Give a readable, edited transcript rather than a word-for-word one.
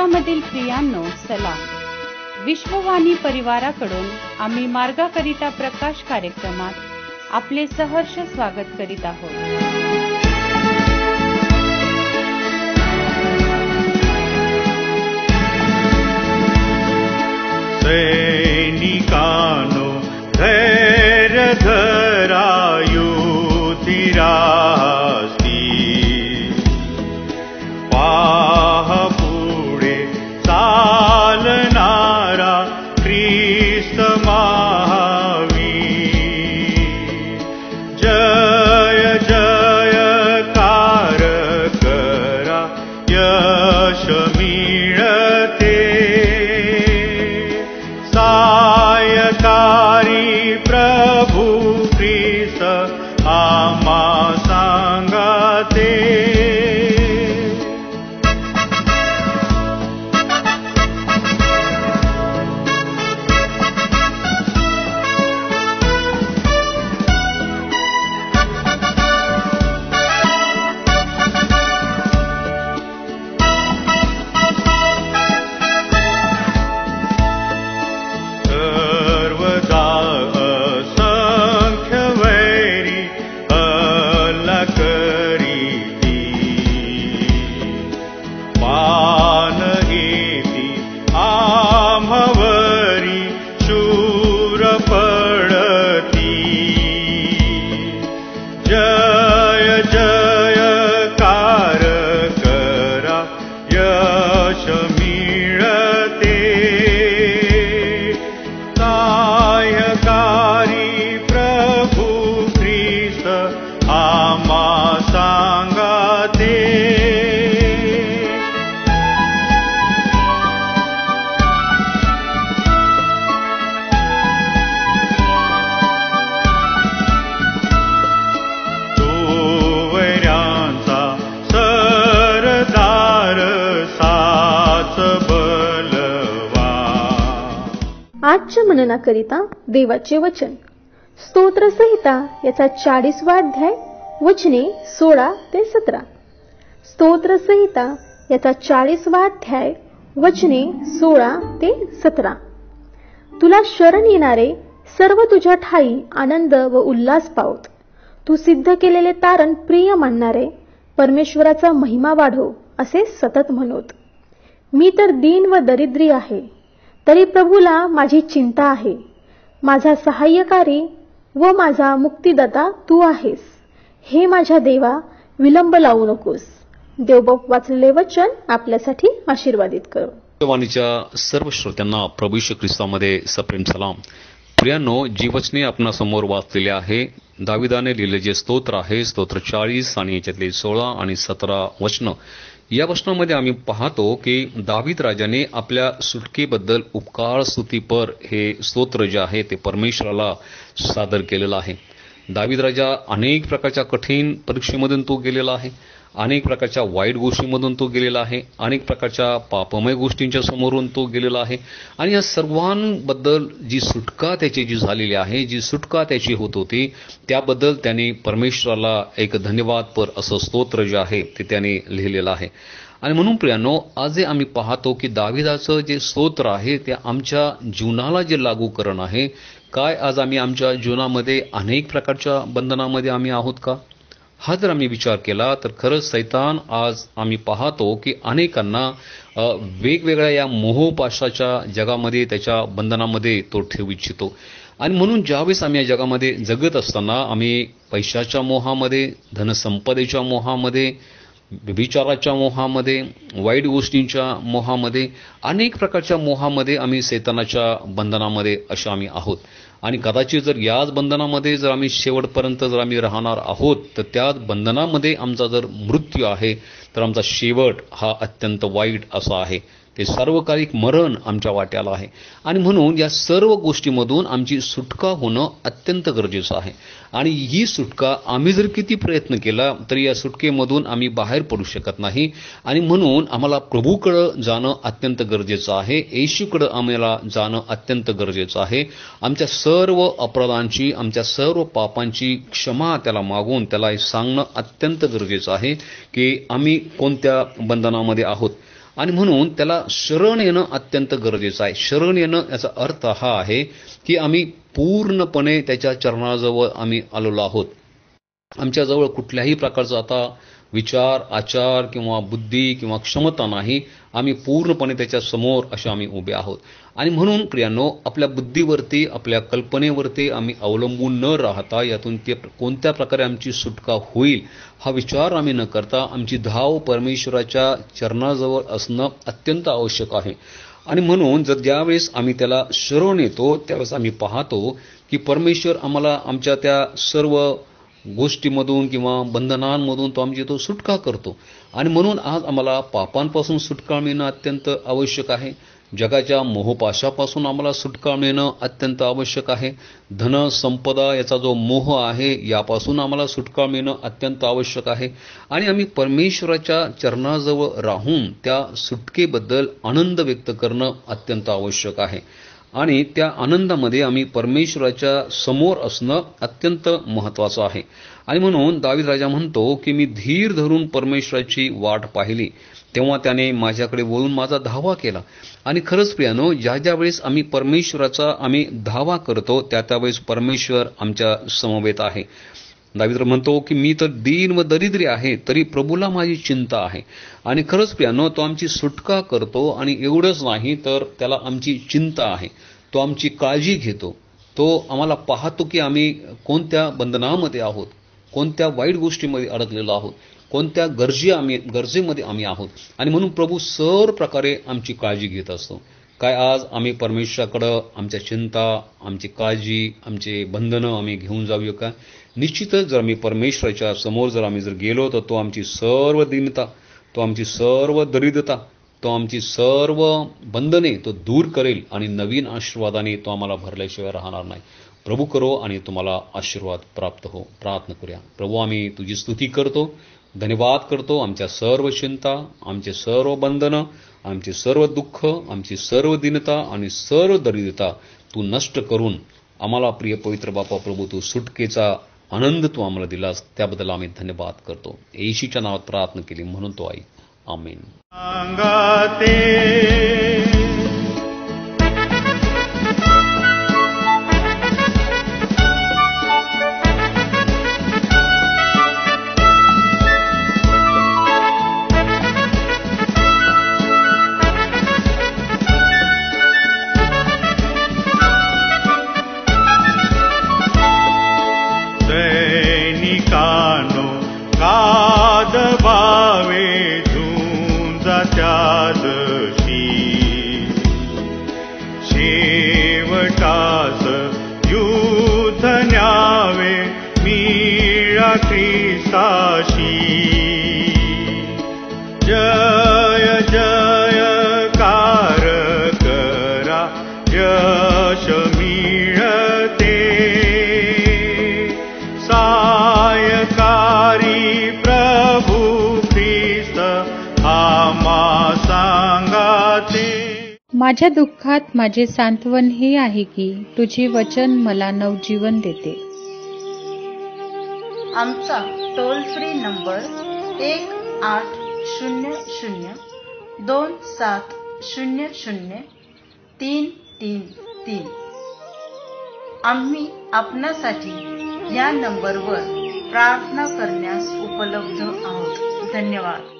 ख्रिस्तामधील प्रियांनो, सलाम. विश्ववाणी परिवाराकडून आम्ही मार्गाकरिता प्रकाश कार्यक्रमात आपले सहर्ष स्वागत करीत आहोत. सैनिकानो धैर्य धरा, युधिरास्ती पाह पुढे चालणारा ख्रिस्त महावीर. जय जयकार करा, यश मिळते. सायकारी प्रभू ख्रिस्त आम्हा सांगते. आजच्या मननाकरिता देवाचे वचन, स्तोत्रसंहिता याचा 40वा अध्याय, वचने 16 ते 17. स्तोत्रसंहिता याचा 40वा अध्याय, वचने 16 ते 17. तुला शरण येणारे सर्व तुझ्या ठाई आनंद व उल्हास पावत. तू सिद्ध केलेले तारण प्रिय मानणारे परमेश्वराचा महिमा वाढव असे सतत म्हणत. मी तर दीन व दरिद्री आहे, तरी प्रभूला माझी चिंता आहे. माझा सहाय्यकारी व माझा मुक्तिदाता तू आहेस. हे माझ्या देवा, विलंब लावू नकोस. देवबाप वाचलेले वचन आपल्यासाठी आशीर्वादित करो. वाणीच्या सर्व श्रोत्यांना प्रभू येशू ख्रिस्तामध्ये सप्रेम सलाम. प्रियांनो, जी वचने आपणासमोर वाचलेले आहे, दाविदाने लिहिलेले जे स्तोत्र आहे, स्तोत्र 40 आणि याच्यातले 16 आणि 17 वचनं, या वचनामध्ये आम्ही पाहतो की दावीद राजाने आपल्या सुटकेबद्दल उपकार स्तुतीपर हे स्तोत्र जे आहे ते परमेश्वराला सादर केलेलं आहे. दावीद राजा अनेक प्रकारच्या कठीण परीक्षेमधून तो गेलेला आहे, अनेक प्रकारच्या वाईट गोष्टींमधून तो गेलेला आहे, अनेक प्रकारच्या पापमय गोष्टींच्या समोरून तो गेलेला आहे. आणि या सर्वांबद्दल जी सुटका त्याची जी झालेली आहे, जी सुटका त्याची होत होती, त्याबद्दल त्याने परमेश्वराला एक धन्यवादपर असं स्तोत्र जे आहे ते त्याने लिहिलेलं आहे. आणि म्हणून प्रियांनो, आज जे आम्ही पाहतो की दाविदाचं जे स्तोत्र आहे ते आमच्या जीवनाला जे लागू करणं आहे. काय आज आम्ही आमच्या जीवनामध्ये अनेक प्रकारच्या बंधनामध्ये आम्ही आहोत का? हा जर आम्ही विचार केला तर खरंच सैतान आज आम्ही पाहतो की अनेकांना वेगवेगळ्या या मोहपाशाच्या जगामध्ये, त्याच्या बंधनामध्ये तो ठेवू इच्छितो. आणि म्हणून ज्यावेळेस आम्ही या जगामध्ये जगत असताना आम्ही पैशाच्या मोहामध्ये, धनसंपदेच्या मोहामध्ये, विचाराच्या मोहामध्ये, वाईट गोष्टींच्या मोहामध्ये, अनेक प्रकारच्या मोहामध्ये आम्ही सैतानाच्या बंधनामध्ये अशा आम्ही आहोत. आणि कदाचित जर याच बंधनामध्ये जर आम्ही शेवटपर्यंत जर आम्ही राहणार आहोत, तर त्याच बंधनामध्ये आमचा जर मृत्यू आहे, तर आमचा शेवट हा अत्यंत वाईट असा आहे. ते सार्वकालिक मरण आमच्या वाट्याला आहे. आणि म्हणून या सर्व गोष्टीमधून आमची सुटका होणं अत्यंत गरजेचं आहे. आणि ही सुटका आम्ही जर किती प्रयत्न केला तरी या सुटकेमधून आम्ही बाहेर पडू शकत नाही. आणि म्हणून आम्हाला प्रभूकडं जाणं अत्यंत गरजेचं आहे, येशूकडं आम्हाला जाणं अत्यंत गरजेचं आहे. आमच्या सर्व अपराधांची, आमच्या सर्व पापांची क्षमा त्याला मागून त्याला हे सांगणं अत्यंत गरजेचं आहे की आम्ही कोणत्या बंधनामध्ये आहोत. आणि म्हणून त्याला शरण येणं अत्यंत गरजेचं आहे. शरण येणं याचा अर्थ हा आहे की आम्ही पूर्णपणे त्याच्या चरणाजवळ आम्ही आलेलो आहोत. आमच्याजवळ कुठल्याही प्रकारचा आता विचार, आचार किंवा बुद्धी किंवा क्षमता नाही. आम्ही पूर्णपणे त्याच्या समोर असे आम्ही उभे आहोत. आणि म्हणून प्रियांनो, आपल्या बुद्धीवरती, आपल्या कल्पनेवरती आम्ही अवलंबून न राहता यातून ते कोणत्या प्रकारे आमची सुटका होईल हा विचार आम्ही न करता आमची धाव परमेश्वराच्या चरणाजवळ असणं अत्यंत आवश्यक आहे. आणि म्हणून ज्यावेळेस आम्ही त्याला शरण येतो त्यावेळेस आम्ही पाहतो की परमेश्वर आम्हाला आमच्या त्या सर्व गोष्टीमधून किंवा बंधनांमधून तो आमची सुटका करतो. आणि म्हणून आज आम्हाला पापांपासून सुटका मिळणं अत्यंत आवश्यक आहे. जगाच्या मोहपाशापासून आम्हाला सुटका मिळणं अत्यंत आवश्यक आहे. धन संपदा याचा जो मोह आहे यापासून आम्हाला सुटका मिळणं अत्यंत आवश्यक आहे. आणि आम्ही परमेश्वराच्या चरणाजवळ राहून त्या सुटकेबद्दल आनंद व्यक्त करणं अत्यंत आवश्यक आहे. आणि त्या आनंदामध्ये आम्ही परमेश्वराच्या समोर असणं अत्यंत महत्वाचं आहे. आणि म्हणून दावीद राजा म्हणतो की मी धीर धरून परमेश्वराची वाट पाहिली, तेव्हा त्याने माझ्याकडे वळून माझा धावा केला. आणि खरंच प्रियानो, ज्या वेळेस आम्ही परमेश्वराचा आम्ही धावा करतो त्यावेळेस परमेश्वर आमच्या समवेत आहे. दावीद म्हणतो की मी तर दीन व दरिद्री आहे, तरी प्रभूला माझी चिंता आहे. आणि खरंच प्रियानो, तो आमची सुटका करतो. आणि एवढंच नाही तर त्याला आमची चिंता आहे, तो आमची काळजी घेतो. तो आम्हाला पाहतो की आम्ही कोणत्या बंधनामध्ये आहोत, कोणत्या वाईट गोष्टीमध्ये अडकलेलो आहोत, कोणत्या गरजेमध्ये आम्ही आहोत. आणि म्हणून प्रभू सर्व प्रकारे आमची काळजी घेत असतो. काय आज आम्ही परमेश्वराकडे आमच्या चिंता, आमची काळजी, आमचे बंधनं आम्ही घेऊन जाऊया का? निश्चितच जर आम्ही परमेश्वराच्या समोर जर आम्ही गेलो तर तो आमची सर्व दीनता, तो आमची सर्व दरिद्रता, तो आमची सर्व बंधने तो दूर करेल आणि नवीन आशीर्वादाने तो आम्हाला भरल्याशिवाय राहणार नाही. प्रभू करो आणि तुम्हाला आशीर्वाद प्राप्त हो. प्रार्थना करूया. प्रभू, आम्ही तुझी स्तुती करतो, धन्यवाद करतो. आमच्या सर्व चिंता, आमचे सर्व बंधनं, आमचे सर्व दुःख, आमची सर्व दीनता आणि सर्व दरिद्रता तू नष्ट करून आम्हाला प्रिय पवित्र बापा प्रभू तू सुटकेचा आनंद तू आम्हाला दिलास, त्याबद्दल आम्ही धन्यवाद करतो. येशूच्या नावात प्रार्थना केली म्हणून तो आई. आमेन. शेवटास युद्ध न्यावे मीरा ख्रिस्ताशी. जय जयकार करा, यश मिळते सायकारी प्रभू ख्रिस्त आम्हा सांगाते. माझ्या दुःखात माझे सांत्वन हे आहे की तुझे वचन मला नवजीवन देते. आमचा टोल फ्री नंबर 1-800-2700-333. आम्ही आपणासाठी या नंबरवर प्रार्थना करण्यास उपलब्ध आहोत. धन्यवाद.